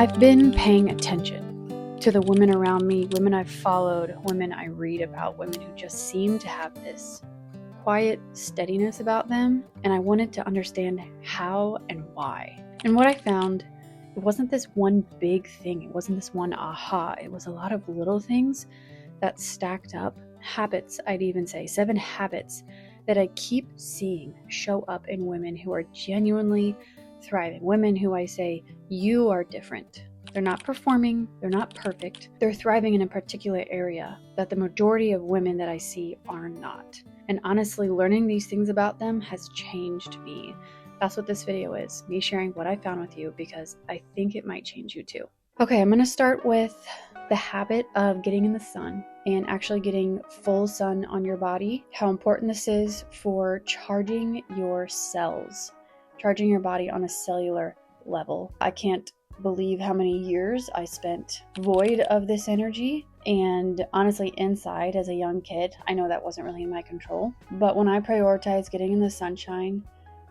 I've been paying attention to the women around me, women I've followed, women I read about, women who just seem to have this quiet steadiness about them, and I wanted to understand how and why. And what I found, it wasn't this one big thing, it wasn't this one aha, it was a lot of little things that stacked up. Habits, I'd even say 7 habits that I keep seeing show up in women who are genuinely thriving, women who I say, you are different. They're not performing, they're not perfect, they're thriving in a particular area that the majority of women that I see are not. And honestly, learning these things about them has changed me. That's what this video is, me sharing what I found with you, because I think it might change you too. Okay, I'm gonna start with the habit of getting in the sun and actually getting full sun on your body, how important this is for charging your cells, charging your body on a cellular level. I can't believe how many years I spent void of this energy, and honestly inside as a young kid, I know that wasn't really in my control, but when I prioritize getting in the sunshine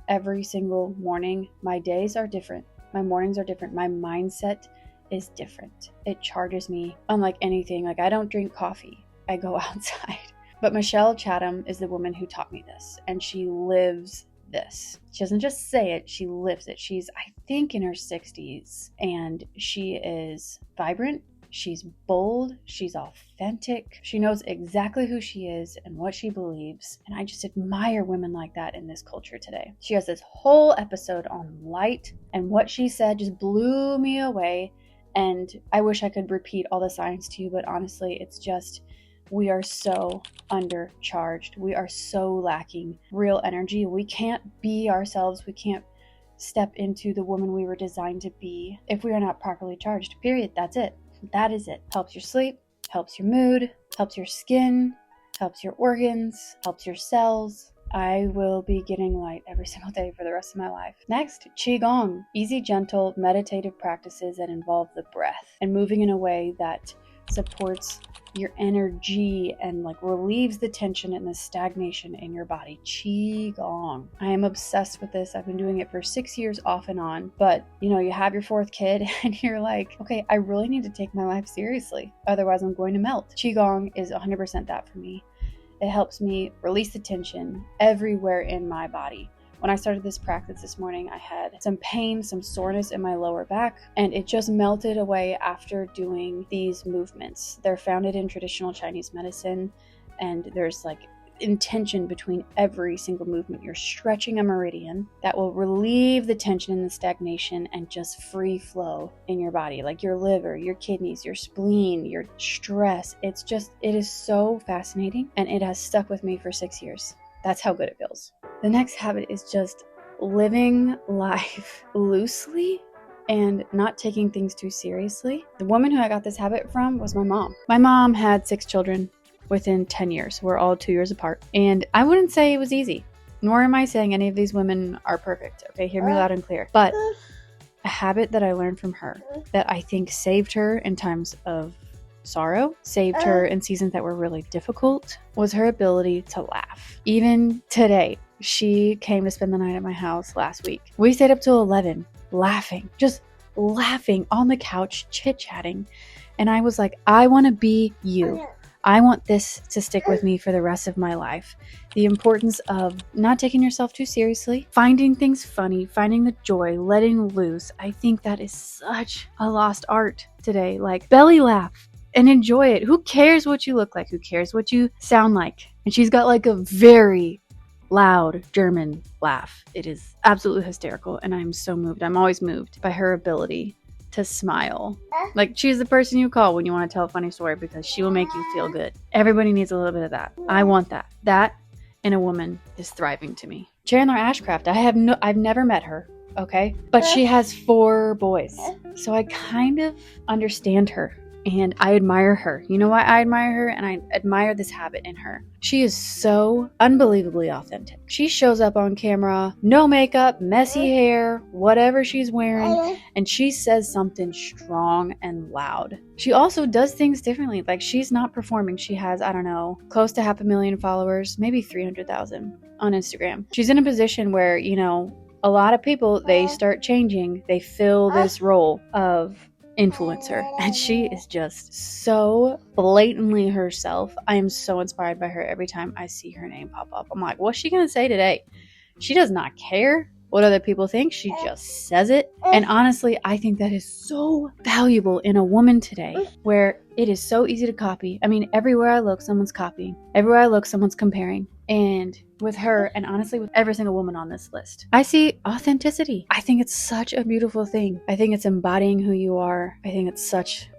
every single morning, my days are different, my mornings are different, my mindset is different. It charges me unlike anything. Like, I don't drink coffee, I go outside. But Michelle Chatham is the woman who taught me this, and she lives this. She doesn't just say it, she lives it. She's, I think, in her 60s, and she is vibrant, she's bold, she's authentic, she knows exactly who she is and what she believes, and I just admire women like that in this culture today. She has this whole episode on light, and what she said just blew me away, and I wish I could repeat all the science to you, but honestly, it's just, we are so undercharged. We are so lacking real energy. We can't be ourselves. We can't step into the woman we were designed to be if we are not properly charged. Period. That's it. That is it. Helps your sleep, helps your mood, helps your skin, helps your organs, helps your cells. I will be getting light every single day for the rest of my life. Next, Qigong. Easy, gentle, meditative practices that involve the breath and moving in a way that supports your energy and relieves the tension and the stagnation in your body. Qigong. I am obsessed with this. I've been doing it for 6 years off and on, but you have your 4th kid and you're like, okay, I really need to take my life seriously, otherwise I'm going to melt. Qigong is 100% that for me. It helps me release the tension everywhere in my body. When I started this practice this morning, I had some pain, some soreness in my lower back, and it just melted away after doing these movements. They're founded in traditional Chinese medicine, and there's intention between every single movement. You're stretching a meridian that will relieve the tension and the stagnation and just free flow in your body, like your liver, your kidneys, your spleen, your stress. It is so fascinating, and it has stuck with me for 6 years. That's how good it feels. The next habit is just living life loosely and not taking things too seriously. The woman who I got this habit from was my mom. My mom had 6 children within 10 years. We're all 2 years apart. And I wouldn't say it was easy, nor am I saying any of these women are perfect. Okay, hear me loud and clear. But a habit that I learned from her that I think saved her in times of sorrow, saved her in seasons that were really difficult, was her ability to laugh. Even today, she came to spend the night at my house last week. We stayed up till 11 laughing, just laughing on the couch, chit-chatting. And I was like, I want to be you. I want this to stick with me for the rest of my life. The importance of not taking yourself too seriously, finding things funny, finding the joy, letting loose. I think that is such a lost art today. Belly laugh and enjoy it. Who cares what you look like? Who cares what you sound like? And she's got a very loud German laugh. It is absolutely hysterical, and I'm so moved. I'm always moved by her ability to smile. She's the person you call when you want to tell a funny story, because she will make you feel good. Everybody needs a little bit of that. I want that. That in a woman is thriving to me. Chandler Ashcraft, I've never met her, okay? But she has 4 boys. So I kind of understand her. And I admire her. You know why I admire her? And I admire this habit in her. She is so unbelievably authentic. She shows up on camera, no makeup, messy hair, whatever she's wearing, and she says something strong and loud. She also does things differently. She's not performing. She has, close to 500,000 followers, maybe 300,000 on Instagram. She's in a position where, a lot of people, they start changing. They fill this role of influencer, and she is just so blatantly herself. I am so inspired by her every time I see her name pop up. I'm like, what's she gonna say today? She does not care what other people think. She just says it. And honestly, I think that is so valuable in a woman today, where it is so easy to copy. I mean, everywhere I look, someone's copying. Everywhere I look, someone's comparing. And with her, and honestly with every single woman on this list, I see authenticity. I think it's such a beautiful thing. I think it's embodying who you are. I think it's such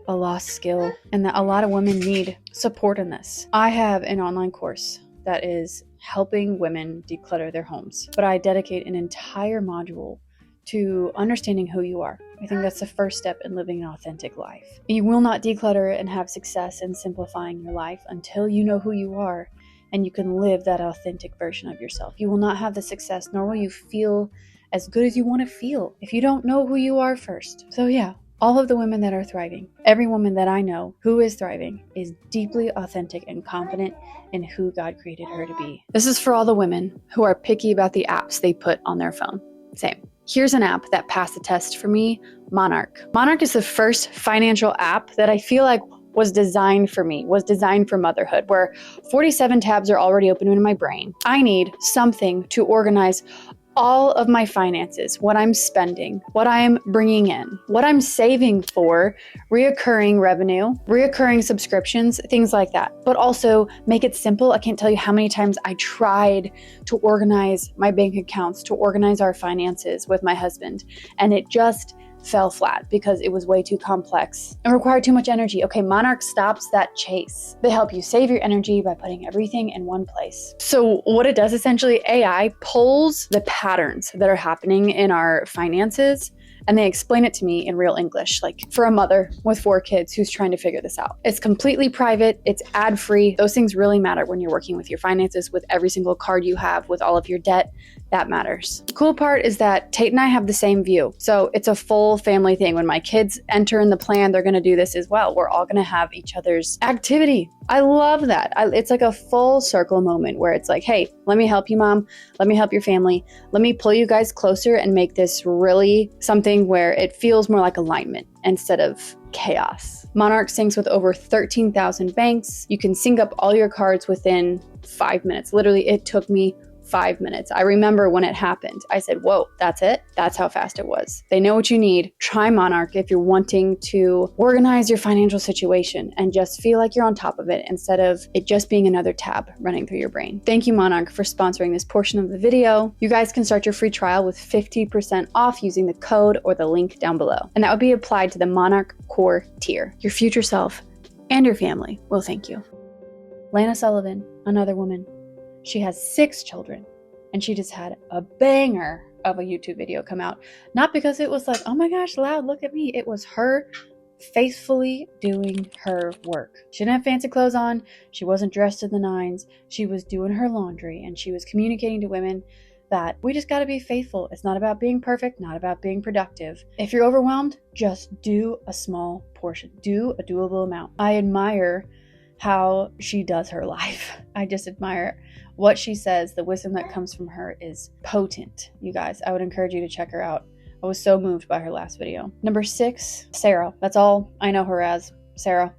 a lost skill, and that a lot of women need support in this. I have an online course that is helping women declutter their homes, but I dedicate an entire module to understanding who you are. I think that's the first step in living an authentic life. You will not declutter and have success in simplifying your life until you know who you are and you can live that authentic version of yourself. You will not have the success, nor will you feel as good as you want to feel if you don't know who you are first. So yeah, all of the women that are thriving, every woman that I know who is thriving, is deeply authentic and confident in who God created her to be. This is for all the women who are picky about the apps they put on their phone. Same. Here's an app that passed the test for me, Monarch. Monarch is the first financial app that I feel like was designed for me, was designed for motherhood, where 47 tabs are already open in my brain. I need something to organize all of my finances, what I'm spending, what I'm bringing in, what I'm saving for, reoccurring revenue, reoccurring subscriptions, things like that. But also make it simple. I can't tell you how many times I tried to organize my bank accounts, to organize our finances with my husband, and it just fell flat because it was way too complex and required too much energy. Okay, Monarch stops that chase. They help you save your energy by putting everything in one place. So what it does essentially, AI pulls the patterns that are happening in our finances and they explain it to me in real English, like for a mother with 4 kids who's trying to figure this out. It's completely private. It's ad-free. Those things really matter when you're working with your finances, with every single card you have, with all of your debt. That matters. The cool part is that Tate and I have the same view. So it's a full family thing. When my kids enter in the plan, they're going to do this as well. We're all going to have each other's activity. I love that. It's like a full circle moment where it's like, hey, let me help you, mom. Let me help your family. Let me pull you guys closer and make this really something where it feels more like alignment instead of chaos. Monarch syncs with over 13,000 banks. You can sync up all your cards within 5 minutes. Literally, it took me 5 minutes. I remember when it happened. I said, whoa, that's it? That's how fast it was. They know what you need. Try Monarch if you're wanting to organize your financial situation and just feel like you're on top of it instead of it just being another tab running through your brain. Thank you, Monarch, for sponsoring this portion of the video. You guys can start your free trial with 50% off using the code or the link down below. And that would be applied to the Monarch Core tier. Your future self and your family will thank you. Lana Sullivan, another woman. She has 6 children, and she just had a banger of a YouTube video come out. Not because it was like, oh my gosh, loud, look at me. It was her faithfully doing her work. She didn't have fancy clothes on. She wasn't dressed to the nines. She was doing her laundry, and she was communicating to women that we just got to be faithful. It's not about being perfect, not about being productive. If you're overwhelmed, just do a small portion. Do a doable amount. I admire how she does her life. I just admire what she says. The wisdom that comes from her is potent. You guys, I would encourage you to check her out. I was so moved by her last video. Number 6, Sarah. That's all I know her as, Sarah.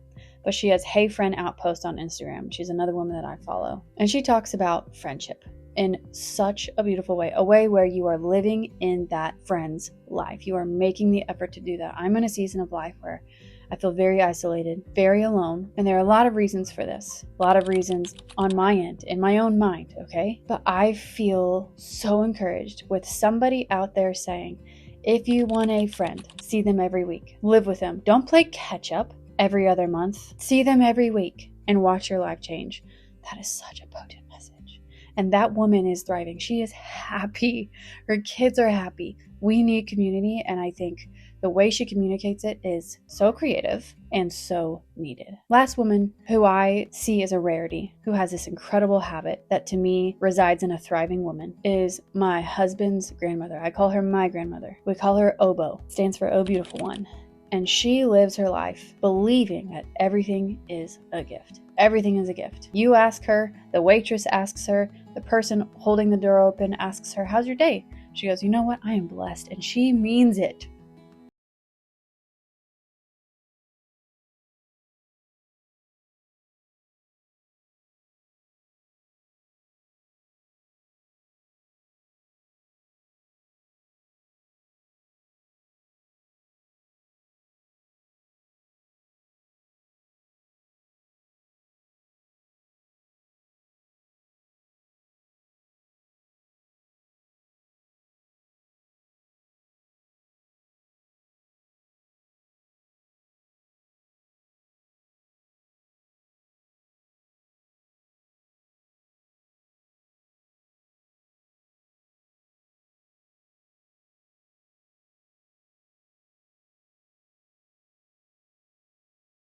But she has Hey Friend Outpost on Instagram. She's another woman that I follow. And she talks about friendship in such a beautiful way, a way where you are living in that friend's life. You are making the effort to do that. I'm in a season of life where I feel very isolated, very alone, and there are a lot of reasons for this. A lot of reasons on my end, in my own mind, okay? But I feel so encouraged with somebody out there saying, if you want a friend, see them every week. Live with them. Don't play catch up every other month. See them every week and watch your life change. That is such a potent message. And that woman is thriving. She is happy. Her kids are happy. We need community, and I think the way she communicates it is so creative and so needed. Last woman who I see as a rarity, who has this incredible habit that to me resides in a thriving woman, is my husband's grandmother. I call her my grandmother. We call her Obo. It stands for Oh Beautiful One. And she lives her life believing that everything is a gift. Everything is a gift. You ask her, the waitress asks her, the person holding the door open asks her, how's your day? She goes, you know what? I am blessed. And she means it.